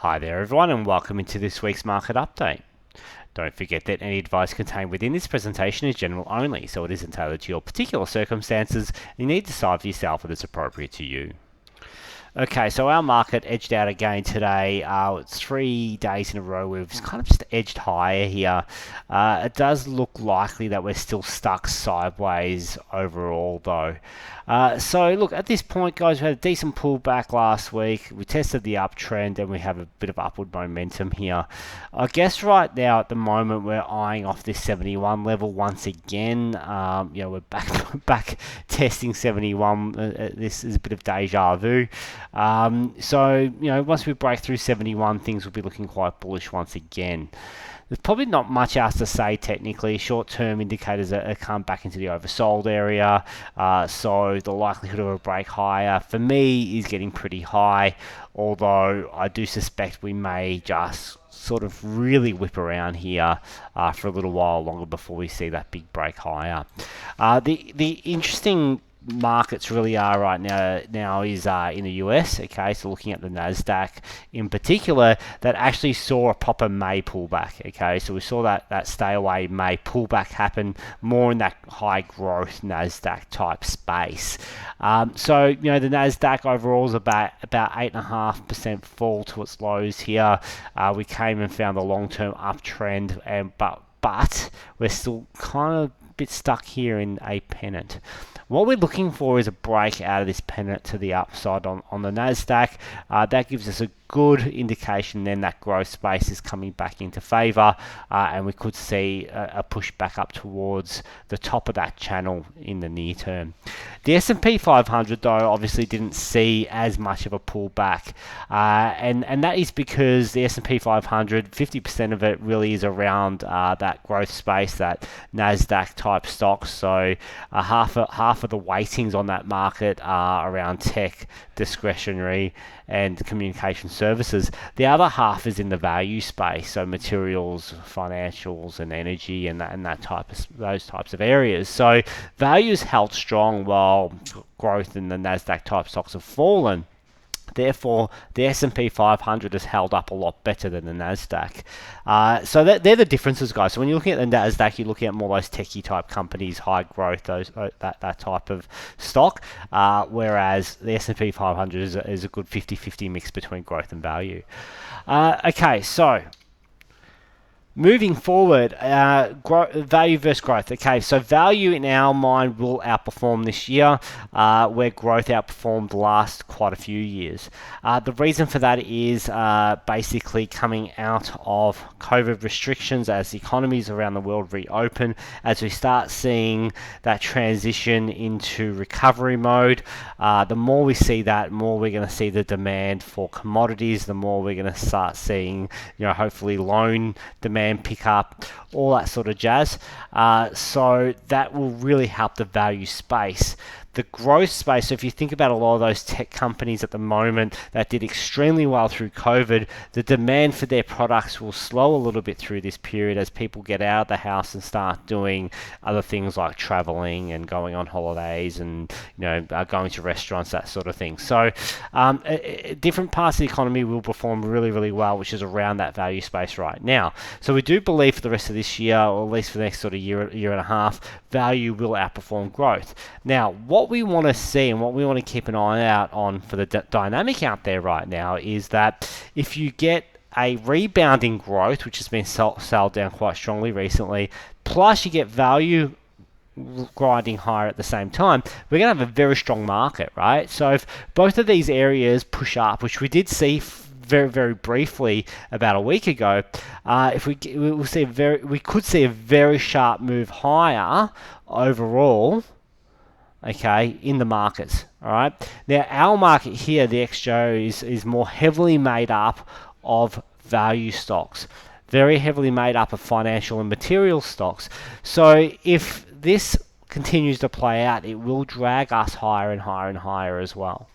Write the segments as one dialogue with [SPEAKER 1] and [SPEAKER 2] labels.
[SPEAKER 1] Hi there everyone and welcome into this week's market update. Don't forget that any advice contained within this presentation is general only, so it isn't tailored to your particular circumstances and you need to decide for yourself what is appropriate to you. Okay, so our market edged out again today. It's 3 days in a row we've kind of just edged higher here. It does look likely that we're still stuck sideways overall though. So look, at this point guys, we had a decent pullback last week. We tested the uptrend and we have a bit of upward momentum here. I guess right now at the moment we're eyeing off this 71 level once again. We're back testing 71. This is a bit of deja vu. Once we break through 71, things will be looking quite bullish once again. There's probably not much else to say technically. Short-term indicators are come back into the oversold area, so the likelihood of a break higher for me is getting pretty high, although I do suspect we may just sort of really whip around here for a little while longer before we see that big break higher. The interesting markets really are right now is in the US. Okay, so looking at the Nasdaq in particular, that actually saw a proper May pullback. Okay, so we saw that stay away May pullback happen more in that high growth Nasdaq type space. The Nasdaq overall is about 8.5% fall to its lows here. We came and found the long-term uptrend, but we're still kind of a bit stuck here in a pennant. What we're looking for is a break out of this pennant to the upside on the Nasdaq. That gives us a good indication then that growth space is coming back into favor, and we could see a push back up towards the top of that channel in the near term. The S&P 500 though obviously didn't see as much of a pullback, and that is because the S&P 500, 50% of it really is around that growth space, that Nasdaq type stocks. So half of the weightings on that market are around tech, discretionary, and communication services. The other half is in the value space, so materials, financials, and energy, and those types of areas. So value's held strong while growth in the Nasdaq type stocks have fallen. Therefore, the S&P 500 has held up a lot better than the Nasdaq. So they're the differences, guys. So when you're looking at the Nasdaq, you're looking at more those techie type companies, high growth, that type of stock. Whereas the S&P 500 is a good 50-50 mix between growth and value. Okay, so moving forward, value versus growth. Okay, so value in our mind will outperform this year, where growth outperformed the last quite a few years. The reason for that is basically coming out of COVID restrictions as the economies around the world reopen, as we start seeing that transition into recovery mode. The more we see that, more we're going to see the demand for commodities, the more we're going to start seeing, hopefully loan demand pick up, all that sort of jazz. So that will really help the value space. The growth space, so if you think about a lot of those tech companies at the moment that did extremely well through COVID, the demand for their products will slow a little bit through this period as people get out of the house and start doing other things like traveling and going on holidays and going to restaurants, that sort of thing. So different parts of the economy will perform really, really well, which is around that value space right now. So we do believe for the rest of this year, or at least for the next sort of year and a half, value will outperform growth. Now, what we want to see and what we want to keep an eye out on for the dynamic out there right now is that if you get a rebounding growth, which has been sold down quite strongly recently, plus you get value grinding higher at the same time, we're going to have a very strong market, right? So if both of these areas push up, which we did see very, very briefly about a week ago, we could see a very sharp move higher overall, okay, in the markets. All right. Now, our market here, the XJO, is more heavily made up of value stocks, very heavily made up of financial and material stocks. So if this continues to play out, it will drag us higher and higher and higher as well.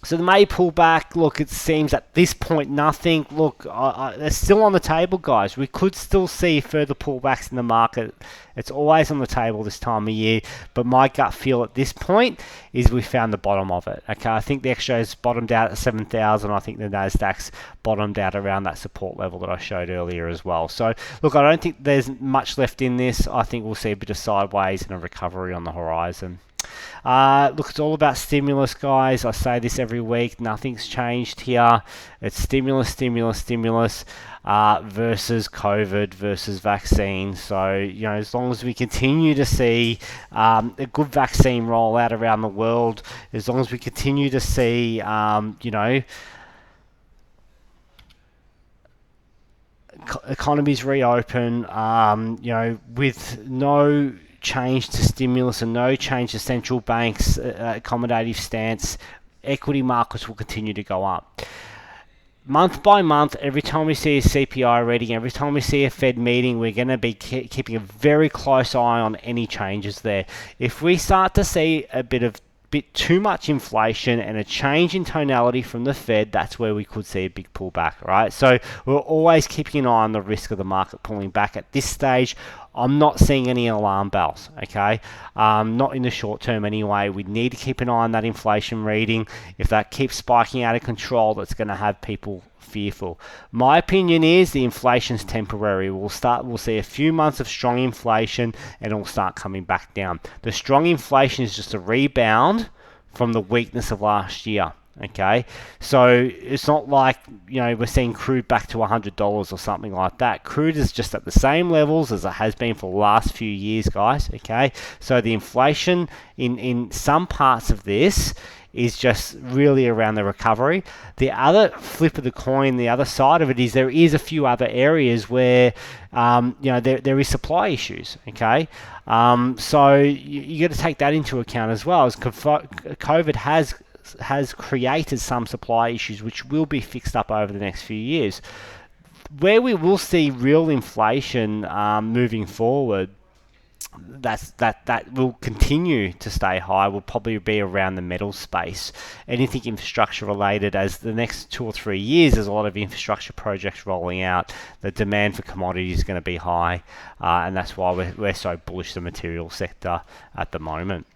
[SPEAKER 1] So the May pullback, look, it seems at this point nothing. Look, they're still on the table, guys. We could still see further pullbacks in the market. It's always on the table this time of year. But my gut feel at this point is we found the bottom of it. Okay, I think the XJ's bottomed out at 7,000. I think the Nasdaq's bottomed out around that support level that I showed earlier as well. So look, I don't think there's much left in this. I think we'll see a bit of sideways and a recovery on the horizon. Look, it's all about stimulus, guys. I say this every week. Nothing's changed here. It's stimulus, stimulus, stimulus versus COVID versus vaccine. So, you know, as long as we continue to see a good vaccine rollout around the world, as long as we continue to see, you know, economies reopen, you know, with no change to stimulus and no change to central banks' accommodative stance, equity markets will continue to go up. Month by month, every time we see a CPI reading, every time we see a Fed meeting, we're going to be keeping a very close eye on any changes there. If we start to see a bit too much inflation and a change in tonality from the Fed, that's where we could see a big pullback, right? So we're always keeping an eye on the risk of the market pulling back. At this stage, I'm not seeing any alarm bells, okay? Not in the short term anyway. We need to keep an eye on that inflation reading. If that keeps spiking out of control, that's going to have people fearful. My opinion is the inflation's temporary. We'll see a few months of strong inflation and it'll start coming back down. The strong inflation is just a rebound from the weakness of last year. Okay, so it's not like, you know, we're seeing crude back to $100 or something like that. Crude is just at the same levels as it has been for the last few years, guys. Okay, so the inflation in some parts of this is just really around the recovery. The other flip of the coin, the other side of it is there is a few other areas where you know, there is supply issues. Okay, so you got to take that into account as well, as COVID has created some supply issues which will be fixed up over the next few years. Where we will see real inflation moving forward, that will continue to stay high, will probably be around the metal space. Anything infrastructure related, as the next 2 or 3 years there's a lot of infrastructure projects rolling out, the demand for commodities is going to be high, and that's why we're so bullish the material sector at the moment.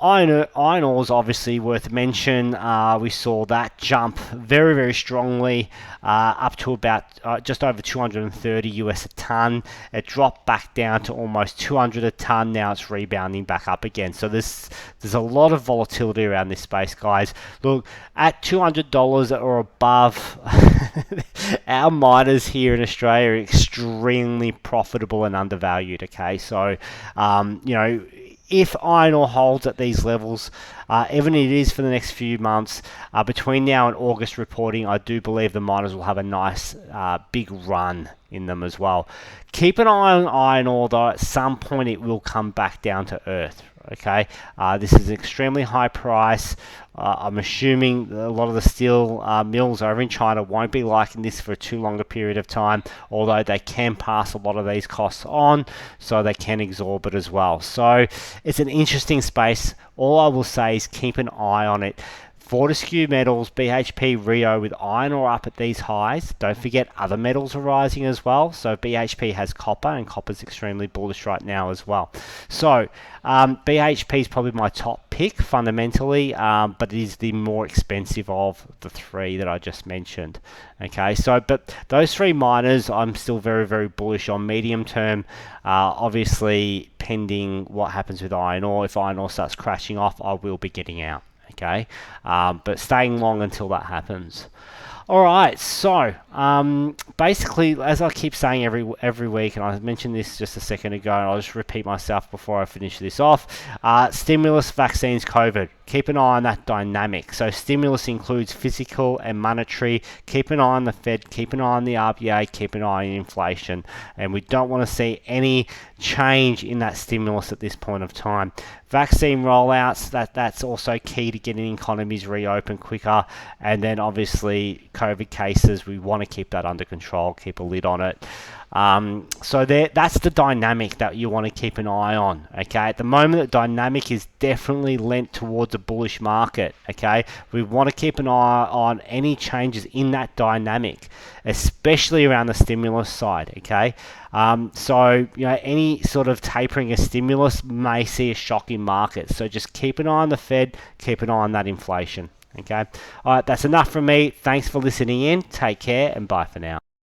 [SPEAKER 1] Iron ore is obviously worth mention. We saw that jump very, very strongly up to about just over 230 US a ton. It dropped back down to almost 200 a ton. Now it's rebounding back up again. So there's a lot of volatility around this space, guys. Look, at $200 or above, our miners here in Australia are extremely profitable and undervalued. Okay, so you know, if iron ore holds at these levels, even it is for the next few months, between now and August reporting, I do believe the miners will have a nice big run in them as well. Keep an eye on iron ore though. At some point it will come back down to earth. Okay, this is an extremely high price. I'm assuming a lot of the steel mills over in China won't be liking this for a too long a period of time, although they can pass a lot of these costs on, so they can absorb it as well. So it's an interesting space. All I will say is keep an eye on it. Fortescue Metals, BHP, Rio with iron ore up at these highs. Don't forget other metals are rising as well. So BHP has copper, and copper's extremely bullish right now as well. So BHP is probably my top pick fundamentally, but it is the more expensive of the three that I just mentioned. Okay, so but those three miners I'm still very, very bullish on medium term. Obviously pending what happens with iron ore. If iron ore starts crashing off, I will be getting out. Okay, but staying long until that happens. Alright, so basically, as I keep saying every week, and I mentioned this just a second ago, and I'll just repeat myself before I finish this off, stimulus, vaccines, COVID. Keep an eye on that dynamic. So stimulus includes physical and monetary. Keep an eye on the Fed, keep an eye on the RBA, keep an eye on inflation. And we don't want to see any change in that stimulus at this point of time. Vaccine rollouts, that's also key to getting economies reopen quicker. And then obviously COVID cases, we want to keep that under control, keep a lid on it. So that's the dynamic that you want to keep an eye on. Okay, at the moment, the dynamic is definitely lent towards a bullish market. Okay, we want to keep an eye on any changes in that dynamic, especially around the stimulus side. Okay, so any sort of tapering of stimulus may see a shock in markets. So just keep an eye on the Fed, keep an eye on that inflation. Okay, all right, that's enough from me. Thanks for listening in. Take care and bye for now.